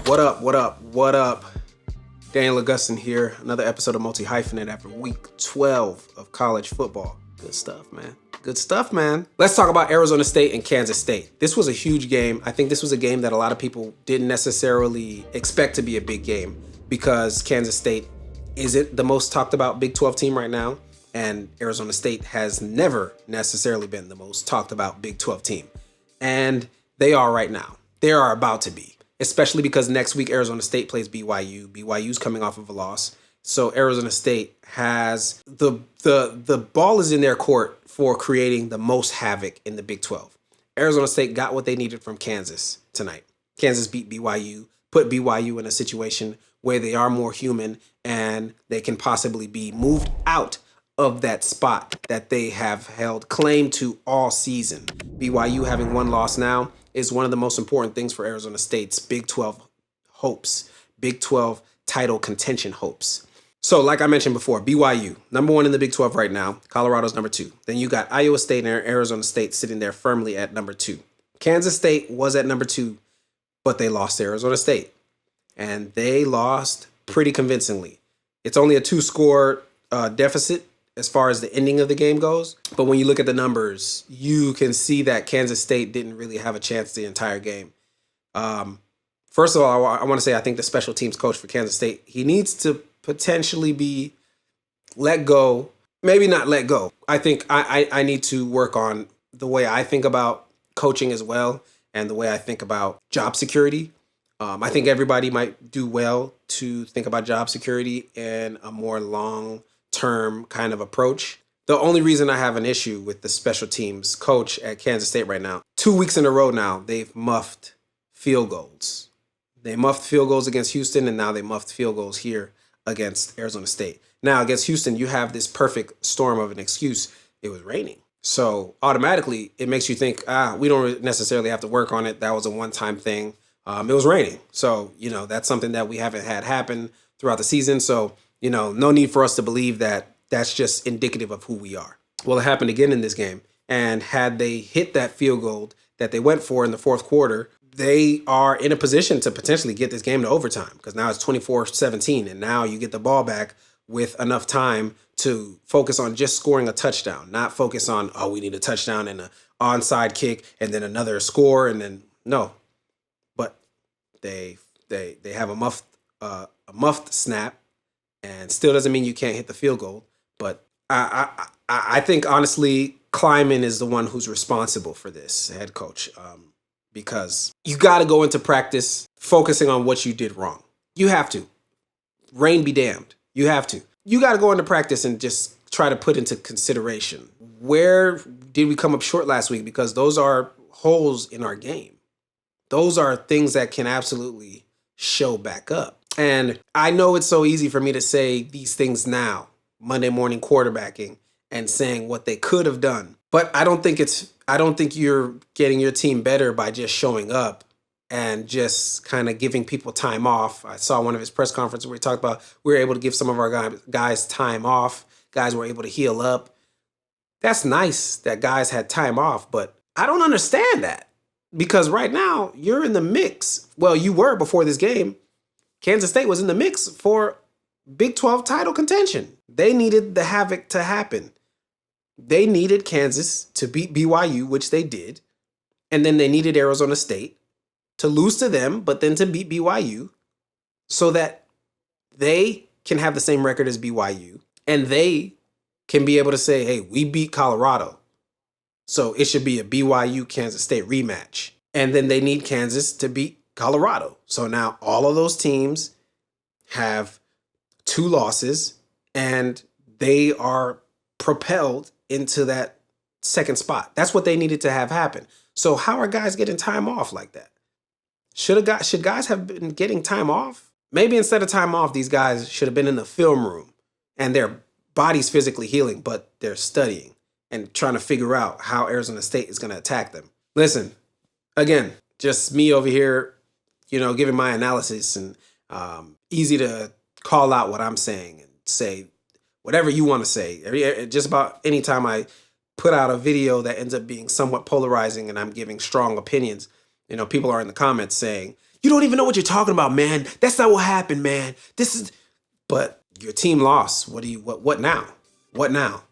What up, what up, what up? Daniel Augustin here. Another episode of Multi-Hyphenate after week 12 of college football. Good stuff, man. Good stuff, man. Let's talk about Arizona State and Kansas State. This was a huge game. I think this was a game that a lot of people didn't necessarily expect to be a big game because Kansas State isn't the most talked about Big 12 team right now, and Arizona State has never necessarily been the most talked about Big 12 team. And they are right now. They are about to be. Especially because next week Arizona State plays BYU. BYU's coming off of a loss. So Arizona State has the ball is in their court for creating the most havoc in the Big 12. Arizona State got what they needed from Kansas tonight. Kansas beat BYU, put BYU in a situation where they are more human and they can possibly be moved out of that spot that they have held claim to all season. BYU having one loss now is one of the most important things for Arizona State's Big 12 hopes, Big 12 title contention hopes. So like I mentioned before, BYU, number one in the Big 12 right now. Colorado's number two. Then you got Iowa State and Arizona State sitting there firmly at number two. Kansas State was at number two, but they lost to Arizona State. And they lost pretty convincingly. It's only a 2-score deficit as far as the ending of the game goes. But when you look at the numbers, you can see that Kansas State didn't really have a chance the entire game. First of all, I want to say I think the special teams coach for Kansas State, he needs to potentially be let go. Maybe not let go. I think I need to work on the way I think about coaching as well and the way I think about job security. I think everybody might do well to think about job security in a more long-term kind of approach. The only reason I have an issue with the special teams coach at Kansas State right now, 2 weeks in a row now, they've muffed field goals. They muffed field goals against Houston, and now they muffed field goals here against Arizona State. Now, against Houston, you have this perfect storm of an excuse. It was raining. So automatically, it makes you think, we don't necessarily have to work on it. That was a one-time thing. It was raining. So, that's something that we haven't had happen throughout the season. So, no need for us to believe that that's just indicative of who we are. Well, it happened again in this game. And had they hit that field goal that they went for in the fourth quarter, they are in a position to potentially get this game to overtime because now it's 24-17. And now you get the ball back with enough time to focus on just scoring a touchdown, not focus on, we need a touchdown and an onside kick and then another score. And then no, but they have a muffed snap. And still doesn't mean you can't hit the field goal. But I think, honestly, Kleiman is the one who's responsible for this, head coach, because you got to go into practice focusing on what you did wrong. You have to. Rain be damned. You have to. You got to go into practice and just try to put into consideration, where did we come up short last week? Because those are holes in our game. Those are things that can absolutely show back up. And I know it's so easy for me to say these things now, Monday morning quarterbacking and saying what they could have done. But I don't think you're getting your team better by just showing up and just kind of giving people time off. I saw one of his press conferences where he talked about we were able to give some of our guys time off. Guys were able to heal up. That's nice that guys had time off, but I don't understand that because right now you're in the mix. Well, you were before this game. Kansas State was in the mix for Big 12 title contention. They needed the havoc to happen. They needed Kansas to beat BYU, which they did. And then they needed Arizona State to lose to them, but then to beat BYU so that they can have the same record as BYU. And they can be able to say, hey, we beat Colorado. So it should be a BYU-Kansas State rematch. And then they need Kansas to beat Colorado. So now all of those teams have 2 losses and they are propelled into that second spot. That's what they needed to have happen. So how are guys getting time off like that? Should guys have been getting time off? Maybe instead of time off, these guys should have been in the film room and their body's physically healing, but they're studying and trying to figure out how Arizona State is going to attack them. Listen, again, just me over here, giving my analysis and easy to call out what I'm saying and say whatever you want to say. Just about any time I put out a video that ends up being somewhat polarizing and I'm giving strong opinions, people are in the comments saying, You don't even know what you're talking about, man. That's not what happened, man. But your team lost. What now? What now?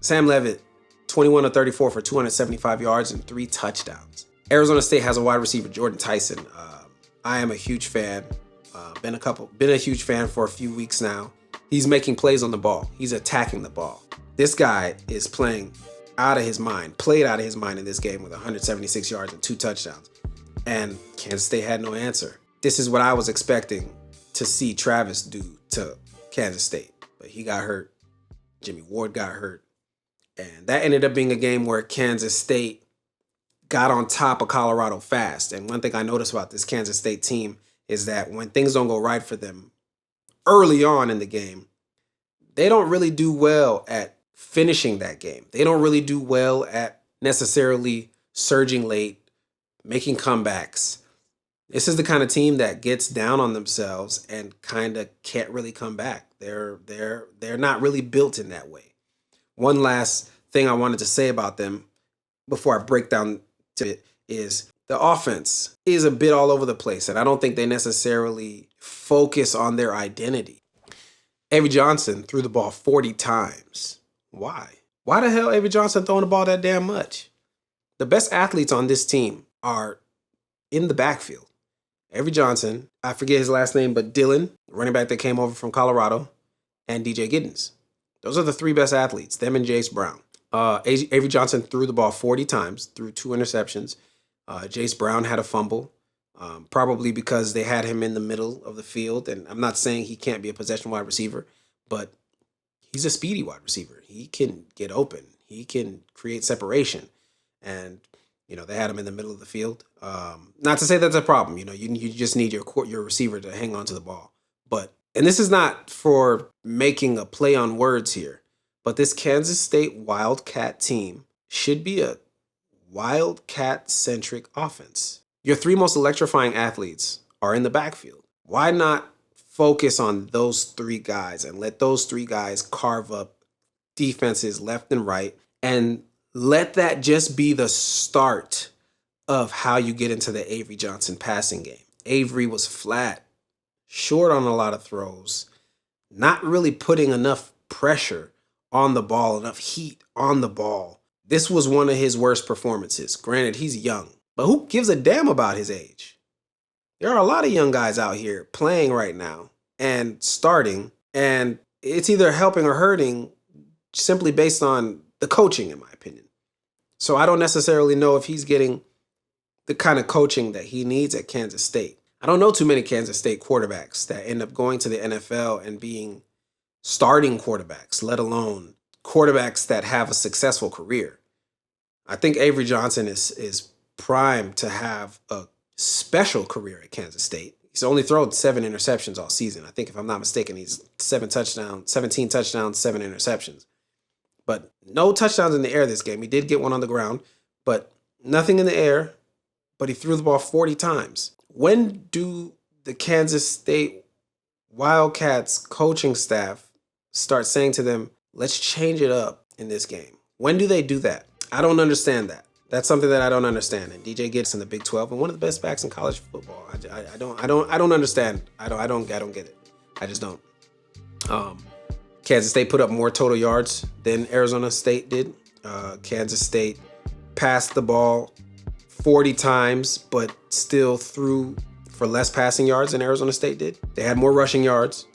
Sam Leavitt, 21 of 34 for 275 yards and 3 touchdowns. Arizona State has a wide receiver, Jordan Tyson. I am a huge fan. Been a huge fan for a few weeks now. He's making plays on the ball. He's attacking the ball. This guy is played out of his mind in this game with 176 yards and 2 touchdowns. And Kansas State had no answer. This is what I was expecting to see Travis do to Kansas State. But he got hurt. Jimmy Ward got hurt. And that ended up being a game where Kansas State got on top of Colorado fast. And one thing I noticed about this Kansas State team is that when things don't go right for them early on in the game, they don't really do well at finishing that game. They don't really do well at necessarily surging late, making comebacks. This is the kind of team that gets down on themselves and kind of can't really come back. They're not really built in that way. One last thing I wanted to say about them before I break down to it is the offense is a bit all over the place, and I don't think they necessarily focus on their identity. Avery Johnson threw the ball 40 times. Why? Why the hell Avery Johnson throwing the ball that damn much? The best athletes on this team are in the backfield. Avery Johnson, I forget his last name, but Dylan, running back that came over from Colorado, and DJ Giddens. Those are the 3 best athletes, them and Jace Brown. Avery Johnson threw the ball 40 times, threw 2 interceptions. Jace Brown had a fumble, probably because they had him in the middle of the field. And I'm not saying he can't be a possession wide receiver, but he's a speedy wide receiver. He can get open. He can create separation. And, they had him in the middle of the field. Not to say that's a problem. You just need your receiver to hang on to the ball. And this is not for making a play on words here, but this Kansas State Wildcat team should be a Wildcat-centric offense. Your 3 most electrifying athletes are in the backfield. Why not focus on those 3 guys and let those 3 guys carve up defenses left and right, and let that just be the start of how you get into the Avery Johnson passing game? Avery was flat, short on a lot of throws, not really putting enough pressure on the ball, enough heat on the ball. This was one of his worst performances. Granted, he's young, but who gives a damn about his age? There are a lot of young guys out here playing right now and starting, and it's either helping or hurting simply based on the coaching, in my opinion. So I don't necessarily know if he's getting the kind of coaching that he needs at Kansas State. I don't know too many Kansas State quarterbacks that end up going to the NFL and being starting quarterbacks, let alone quarterbacks that have a successful career. I think Avery Johnson is primed to have a special career at Kansas State. He's only thrown 7 interceptions all season. I think, if I'm not mistaken, he's 17 touchdowns, 7 interceptions. But no touchdowns in the air this game. He did get one on the ground, but nothing in the air. But he threw the ball 40 times. When do the Kansas State Wildcats coaching staff start saying to them, let's change it up in this game? When do they do that? I don't understand that. That's something that I don't understand. And DJ Giddens in the Big 12 and one of the best backs in college football. I don't understand. I don't get it. I just don't. Kansas State put up more total yards than Arizona State did. Kansas State passed the ball 40 times, but still threw for less passing yards than Arizona State did. They had more rushing yards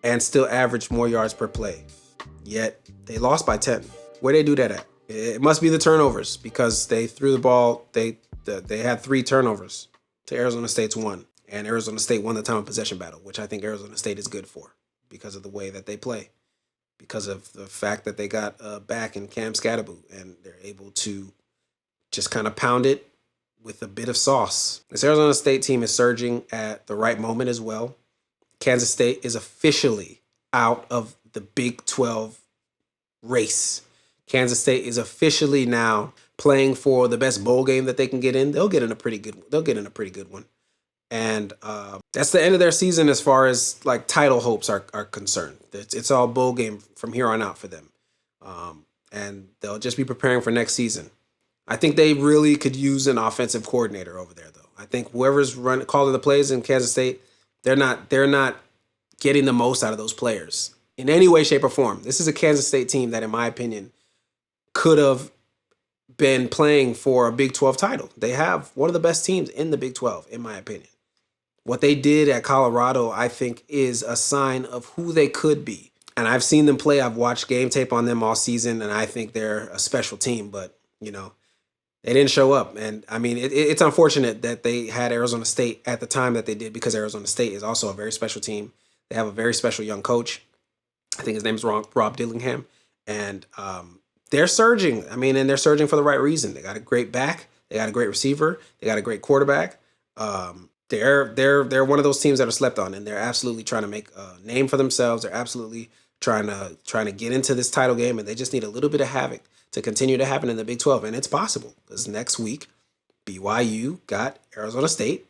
and still averaged more yards per play. Yet they lost by 10. Where they do that at? It must be the turnovers, because they threw the ball. They had 3 turnovers to Arizona State's 1. And Arizona State won the time of possession battle, which I think Arizona State is good for because of the way that they play, because of the fact that they got back in Cam Scatterboot, and they're able to just kind of pound it with a bit of sauce. This Arizona State team is surging at the right moment as well. Kansas State is officially out of the Big 12 race. Kansas State is officially now playing for the best bowl game that they can get in. They'll get in a pretty good one. And that's the end of their season as far as like title hopes are concerned. It's all bowl game from here on out for them. And they'll just be preparing for next season. I think they really could use an offensive coordinator over there, though. I think whoever's calling the plays in Kansas State, they're not getting the most out of those players in any way, shape, or form. This is a Kansas State team that, in my opinion, could have been playing for a Big 12 title. They have one of the best teams in the Big 12, in my opinion. What they did at Colorado, I think, is a sign of who they could be. And I've seen them play. I've watched game tape on them all season, and I think they're a special team. But, they didn't show up. And, I mean, it's unfortunate that they had Arizona State at the time that they did, because Arizona State is also a very special team. They have a very special young coach. I think his name is Rob Dillingham. And they're surging. I mean, and they're surging for the right reason. They got a great back. They got a great receiver. They got a great quarterback. They're one of those teams that are slept on, and they're absolutely trying to make a name for themselves. They're absolutely trying to get into this title game, and they just need a little bit of havoc to continue to happen in the Big 12, and it's possible, because next week BYU got Arizona State.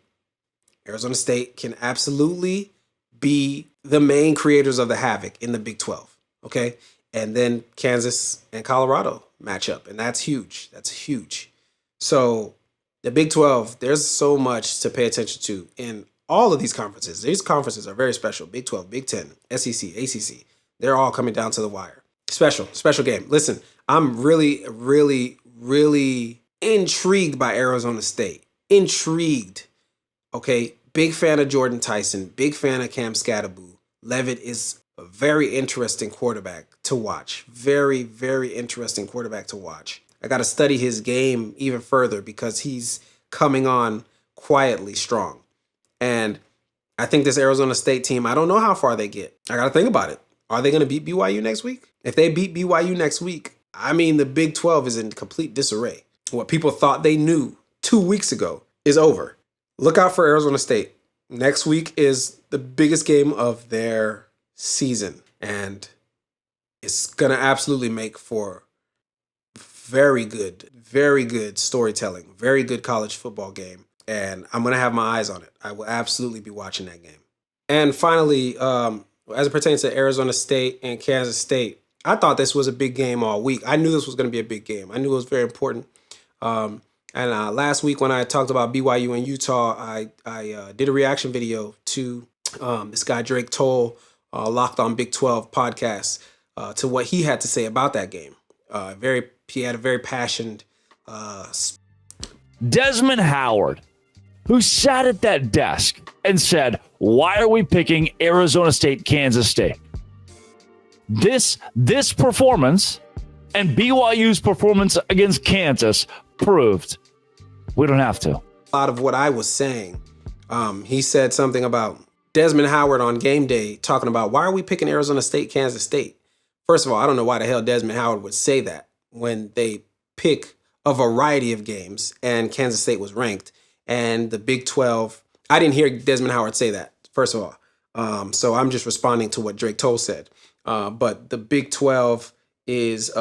Arizona State can absolutely be the main creators of the havoc in the Big 12, okay? And then Kansas and Colorado match up, and that's huge. That's huge. So the Big 12, there's so much to pay attention to in all of these conferences. These conferences are very special. Big 12, Big 10, SEC, ACC. They're all coming down to the wire. Special game. Listen, I'm really, really, really intrigued by Arizona State. Intrigued. Okay? Big fan of Jordan Tyson. Big fan of Cam Scatterboo. Levitt is a very interesting quarterback to watch. Very, very interesting quarterback to watch. I got to study his game even further, because he's coming on quietly strong. And I think this Arizona State team, I don't know how far they get. I got to think about it. Are they going to beat BYU next week? If they beat BYU next week, I mean, the Big 12 is in complete disarray. What people thought they knew 2 weeks ago is over. Look out for Arizona State. Next week is the biggest game of their season, and it's going to absolutely make for very good storytelling, very good college football game, and I'm going to have my eyes on it. I will absolutely be watching that game. And finally, as it pertains to Arizona State and Kansas State, I thought this was a big game all week. I knew this was going to be a big game. I knew it was very important. And last week when I talked about BYU and Utah, I did a reaction video to this guy Drake Toll, Locked on Big 12 podcast, to what he had to say about that game. He had a very passionate. Desmond Howard, who sat at that desk and said, "Why are we picking Arizona State, Kansas State?" This performance and BYU's performance against Kansas proved we don't have to. A lot of what I was saying, he said something about Desmond Howard on game day talking about, why are we picking Arizona State, Kansas State? First of all, I don't know why the hell Desmond Howard would say that when they pick a variety of games and Kansas State was ranked, and the Big 12. I didn't hear Desmond Howard say that, first of all. So I'm just responding to what Drake Toll said. But the Big 12 is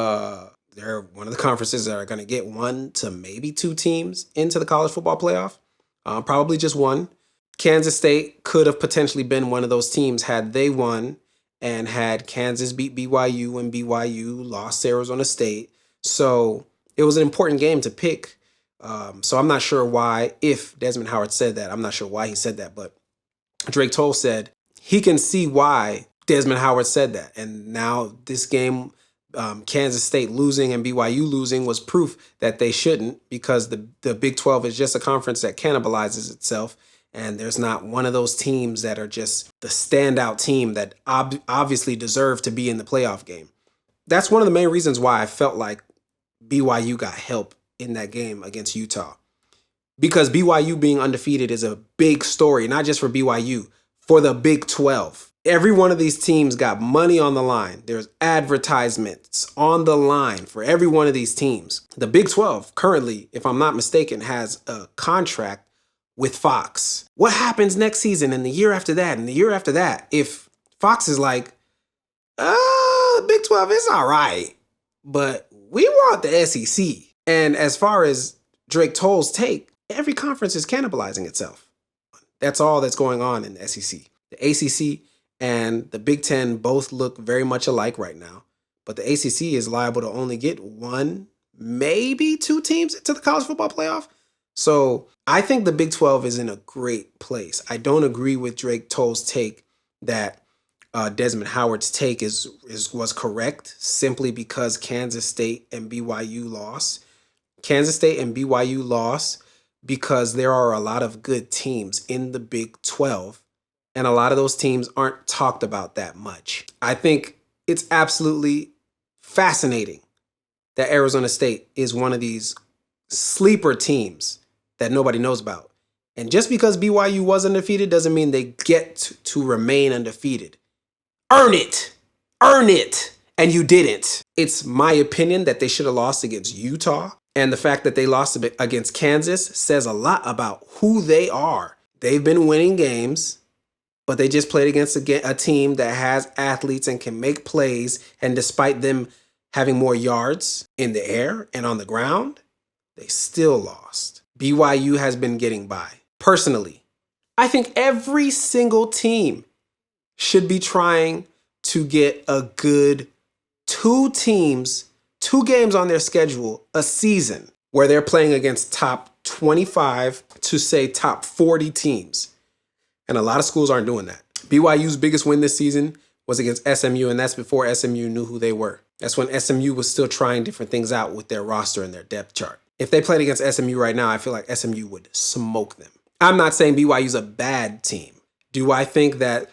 they're one of the conferences that are going to get 1 to maybe 2 teams into the college football playoff. Probably just 1. Kansas State could have potentially been one of those teams had they won and had Kansas beat BYU and BYU lost to Arizona State. So it was an important game to pick. So I'm not sure why, if Desmond Howard said that, I'm not sure why he said that, but Drake Toll said he can see why Desmond Howard said that. And now this game, Kansas State losing and BYU losing was proof that they shouldn't, because the Big 12 is just a conference that cannibalizes itself. And there's not one of those teams that are just the standout team that obviously deserve to be in the playoff game. That's one of the main reasons why I felt like BYU got help in that game against Utah. Because BYU being undefeated is a big story, not just for BYU, for the Big 12. Every one of these teams got money on the line. There's advertisements on the line for every one of these teams. The Big 12 currently, if I'm not mistaken, has a contract with Fox. What happens next season and the year after that and the year after that if Fox is like, the Big 12 is all right, but we want the SEC. And as far as Drake Toll's take, every conference is cannibalizing itself. That's all that's going on in the SEC. The ACC and the Big Ten both look very much alike right now, but the ACC is liable to only get 1, maybe 2 teams into the college football playoff. So I think the Big 12 is in a great place. I don't agree with Drake Toll's take that Desmond Howard's take was correct simply because Kansas State and BYU lost. Kansas State and BYU lost because there are a lot of good teams in the Big 12, and a lot of those teams aren't talked about that much. I think it's absolutely fascinating that Arizona State is one of these sleeper teams that nobody knows about. And just because BYU was undefeated doesn't mean they get to remain undefeated. Earn it. Earn it. And you didn't. It's my opinion that they should have lost against Utah. And the fact that they lost against Kansas says a lot about who they are. They've been winning games, but they just played against a team that has athletes and can make plays. And despite them having more yards in the air and on the ground, they still lost. BYU has been getting by. Personally, I think every single team should be trying to get a good 2 games on their schedule a season where they're playing against top 25 to say top 40 teams. And a lot of schools aren't doing that. BYU's biggest win this season was against SMU, and that's before SMU knew who they were. That's when SMU was still trying different things out with their roster and their depth chart. If they played against SMU right now, I feel like SMU would smoke them. I'm not saying BYU's a bad team. Do I think that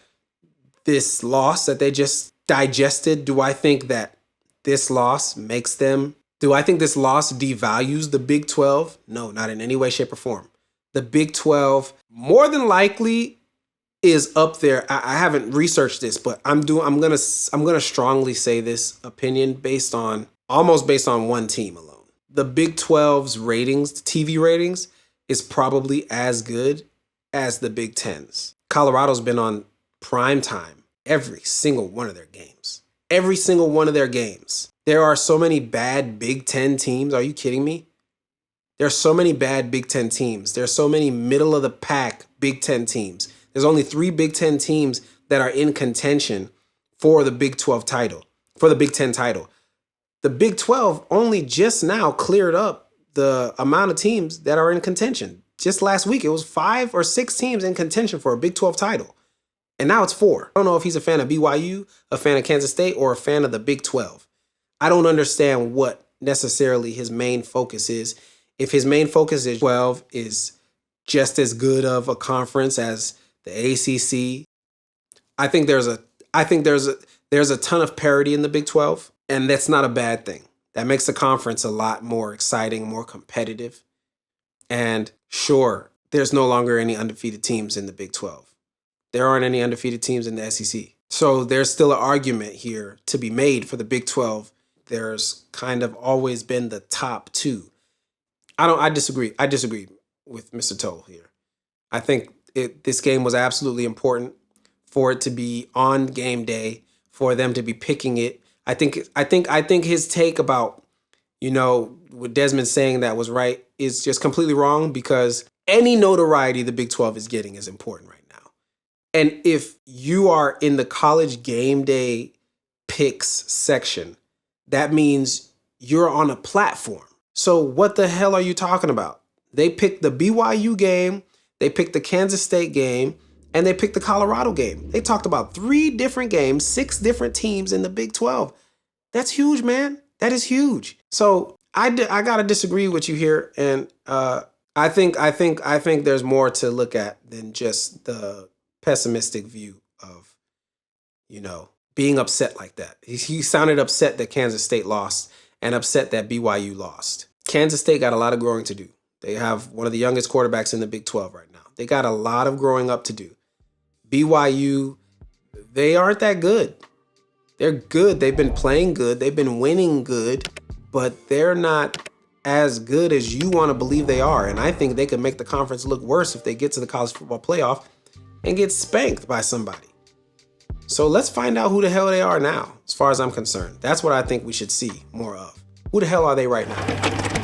this loss that they just digested, do I think that this loss makes them, do I think this loss devalues the Big 12? No, not in any way, shape, or form. The Big 12 more than likely is up there. I haven't researched this, but I'm gonna strongly say this opinion almost based on one team alone. The Big 12's ratings, TV ratings, is probably as good as the Big 10's. Colorado's been on prime time every single one of their games. Every single one of their games. There are so many bad Big 10 teams. Are you kidding me? There are so many bad Big 10 teams. There are so many middle of the pack Big 10 teams. There's only 3 Big 10 teams that are in contention for the Big 12 title, for the Big 10 title. The Big 12 only just now cleared up the amount of teams that are in contention. Just last week, it was 5 or 6 teams in contention for a Big 12 title. And now it's 4. I don't know if he's a fan of BYU, a fan of Kansas State, or a fan of the Big 12. I don't understand what necessarily his main focus is. If his main focus is 12 is just as good of a conference as the ACC, I think there's a ton of parity in the Big 12, and that's not a bad thing. That makes the conference a lot more exciting, more competitive. And sure, there's no longer any undefeated teams in the Big 12. There aren't any undefeated teams in the SEC. So there's still an argument here to be made for the Big 12. There's kind of always been the top 2. I disagree. I disagree with Mr. Toll here. I think this game was absolutely important for it to be on game day, for them to be picking it. I think his take about, what Desmond's saying that was right is just completely wrong, because any notoriety the Big 12 is getting is important right now. And if you are in the college game day picks section, that means you're on a platform. So what the hell are you talking about? They picked the BYU game, they picked the Kansas State game, and they picked the Colorado game. They talked about 3 different games, 6 different teams in the Big 12. That's huge, man. That is huge. So I gotta disagree with you here, and I think there's more to look at than just the pessimistic view of, being upset like that. He sounded upset that Kansas State lost and upset that BYU lost. Kansas State got a lot of growing to do. They have one of the youngest quarterbacks in the Big 12 right now. They got a lot of growing up to do. BYU, they aren't that good. They're good. They've been playing good. They've been winning good, but they're not as good as you want to believe they are. And I think they could make the conference look worse if they get to the college football playoff and get spanked by somebody. So let's find out who the hell they are now, as far as I'm concerned. That's what I think we should see more of. Who the hell are they right now?